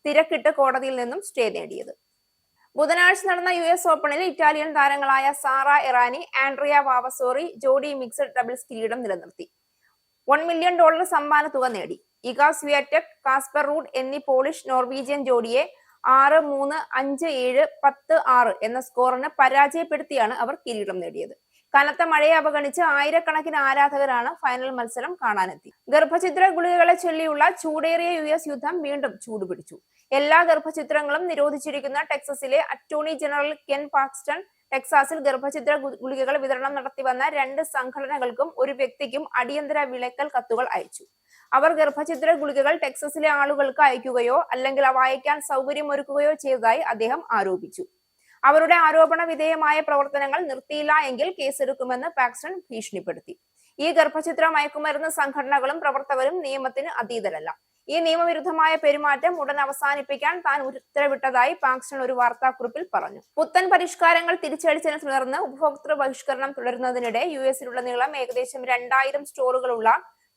തിരക്കിട്ട് കോടതിയിൽ നിന്നും സ്റ്റേ നേടിയത്. ബുധനാഴ്ച നടന്ന US ഓപ്പണിൽ ഇറ്റാലിയൻ താരങ്ങളായ സാറ എറാനി, ആൻഡ്രിയ വാവസോറി ജോഡി മിക്സഡ് ഡബിൾസ് കിരീടം നിലനിർത്തി. $1 മില്യൺ സമ്മാന തുക നേടി. ഇഗ സ്വിയാറ്റെക്, കാസ്പർ റൂഡ് എന്നീ പോളിഷ് നോർവീജിയൻ ജോഡിയെ 6-3, 5-7, 10-6 എന്ന സ്കോറിന് പരാജയപ്പെടുത്തിയാണ് അവർ കിരീടം നേടിയത്. കനത്ത മഴയെ അവഗണിച്ച് ആയിരക്കണക്കിന് ആരാധകരാണ് ഫൈനൽ മത്സരം കാണാനെത്തി. ഗർഭചിത്ര ഗുളികകളെ ചൊല്ലിയുള്ള ചൂടേറിയ US യുദ്ധം വീണ്ടും ചൂടുപിടിച്ചു. എല്ലാ ഗർഭചിത്രങ്ങളും നിരോധിച്ചിരിക്കുന്ന ടെക്സസിലെ അറ്റോർണി ജനറൽ കെൻ പാക്സ്റ്റൺ ടെക്സാസിൽ ഗർഭചിത്ര ഗുളികകൾ വിതരണം നടത്തിവന്ന 2 സംഘടനകൾക്കും ഒരു വ്യക്തിക്കും അടിയന്തര വിലക്കൽ കത്തുകൾ അയച്ചു. അവർ ഗർഭചിത്ര ഗുളികകൾ ടെക്സസിലെ ആളുകൾക്ക് അയക്കുകയോ അല്ലെങ്കിൽ അവ അയക്കാൻ സൗകര്യമൊരുക്കുകയോ ചെയ്തതായി അദ്ദേഹം ആരോപിച്ചു. അവരുടെ ആരോപണ വിധേയമായ പ്രവർത്തനങ്ങൾ നിർത്തിയില്ല എങ്കിൽ കേസെടുക്കുമെന്ന് പാക്സ്റ്റൺ ഭീഷണിപ്പെടുത്തി. ഈ ഗർഭചിത്ര മയക്കുമരുന്ന് സംഘടനകളും പ്രവർത്തകരും നിയമത്തിന് അതീതരല്ല. ഈ നിയമവിരുദ്ധമായ പെരുമാറ്റം ഉടൻ അവസാനിപ്പിക്കാൻ താൻ ഉത്തരവിട്ടതായി പാക്സ്റ്റൺ ഒരു വാർത്താക്കുറിപ്പിൽ പറഞ്ഞു. പുത്തൻ പരിഷ്കാരങ്ങൾ തിരിച്ചടിച്ചതിനെ തുടർന്ന് ഉപഭോക്തൃ ബഹിഷ്കരണം തുടരുന്നതിനിടെ US-ലുടനീളം ഏകദേശം 2,000 സ്റ്റോറുകളുള്ള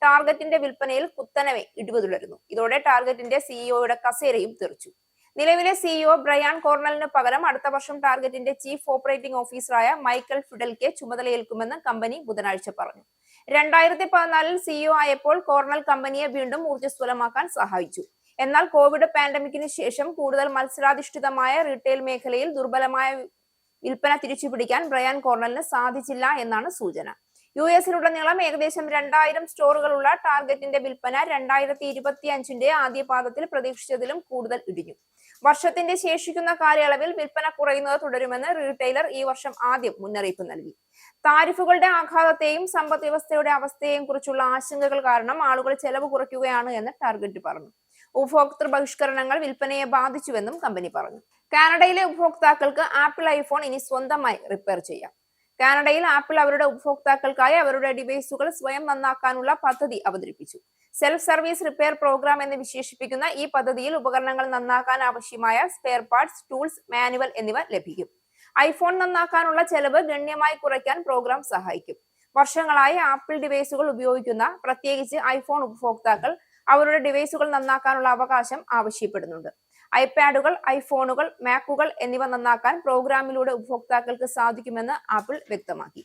ടാർഗറ്റിന്റെ വിൽപ്പനയിൽ കുത്തനെ ഇടിവ് തുടരുന്നു. ഇതോടെ ടാർഗറ്റിന്റെ CEOയുടെ കസേരയും തെറിച്ചു. നിലവിലെ CEO ബ്രയാൻ കോർണലിന് പകരം അടുത്ത വർഷം ടാർഗറ്റിന്റെ ചീഫ് ഓപ്പറേറ്റിംഗ് ഓഫീസറായ മൈക്കൽ ഫിഡൽക്കെ ചുമതലയേൽക്കുമെന്ന് കമ്പനി ബുധനാഴ്ച പറഞ്ഞു. 2014-ൽ CEO ആയപ്പോൾ കോർണൽ കമ്പനിയെ വീണ്ടും ഊർജ്ജസ്വലമാക്കാൻ സഹായിച്ചു. എന്നാൽ കോവിഡ് പാൻഡമിക്കിന് ശേഷം കൂടുതൽ മത്സരാധിഷ്ഠിതമായ റീറ്റെയിൽ മേഖലയിൽ ദുർബലമായ വിൽപ്പന തിരിച്ചുപിടിക്കാൻ ബ്രയാൻ കോർണലിന് സാധിച്ചില്ല എന്നാണ് സൂചന. US-ലുടനീളം ഏകദേശം 2000 സ്റ്റോറുകളുള്ള ടാർഗറ്റിന്റെ വിൽപ്പന 2025 ആദ്യ പാദത്തിൽ പ്രതീക്ഷിച്ചതിലും കൂടുതൽ ഇടിഞ്ഞു. വർഷത്തിന്റെ ശേഷിക്കുന്ന കാലയളവിൽ വിൽപ്പന കുറയുന്നത് തുടരുമെന്ന് റീറ്റെയിലർ ഈ വർഷം ആദ്യം മുന്നറിയിപ്പ് നൽകി. താരിഫുകളുടെ ആഘാതത്തെയും സമ്പദ് വ്യവസ്ഥയുടെ അവസ്ഥയെയും കുറിച്ചുള്ള ആശങ്കകൾ കാരണം ആളുകൾ ചെലവ് കുറയ്ക്കുകയാണ് എന്ന് ടാർഗറ്റ് പറഞ്ഞു. ഉപഭോക്തൃ ബഹിഷ്കരണങ്ങൾ വിൽപ്പനയെ ബാധിച്ചുവെന്നും കമ്പനി പറഞ്ഞു. കാനഡയിലെ ഉപഭോക്താക്കൾക്ക് ആപ്പിൾ ഐഫോൺ ഇനി സ്വന്തമായി റിപ്പയർ ചെയ്യാം. കാനഡയിൽ ആപ്പിൾ അവരുടെ ഉപഭോക്താക്കൾക്കായി അവരുടെ ഡിവൈസുകൾ സ്വയം നന്നാക്കാനുള്ള പദ്ധതി അവതരിപ്പിച്ചു. സെൽഫ് സർവീസ് റിപ്പയർ പ്രോഗ്രാം എന്ന് വിശേഷിപ്പിക്കുന്ന ഈ പദ്ധതിയിൽ ഉപകരണങ്ങൾ നന്നാക്കാൻ ആവശ്യമായ സ്പെയർ പാർട്സ്, ടൂൾസ്, മാനുവൽ എന്നിവ ലഭിക്കും. ഐഫോൺ നന്നാക്കാനുള്ള ചെലവ് ഗണ്യമായി കുറയ്ക്കാൻ പ്രോഗ്രാം സഹായിക്കും. വർഷങ്ങളായി ആപ്പിൾ ഡിവൈസുകൾ ഉപയോഗിക്കുന്ന പ്രത്യേകിച്ച് ഐഫോൺ ഉപഭോക്താക്കൾ അവരുടെ ഡിവൈസുകൾ നന്നാക്കാനുള്ള അവകാശം ആവശ്യപ്പെടുന്നുണ്ട്. ഐപാഡുകൾ, ഐഫോണുകൾ, മാക്കുകൾ എന്നിവ നന്നാക്കാൻ പ്രോഗ്രാമിലൂടെ ഉപഭോക്താക്കൾക്ക് സാധിക്കുമെന്ന് ആപ്പിൾ വ്യക്തമാക്കി.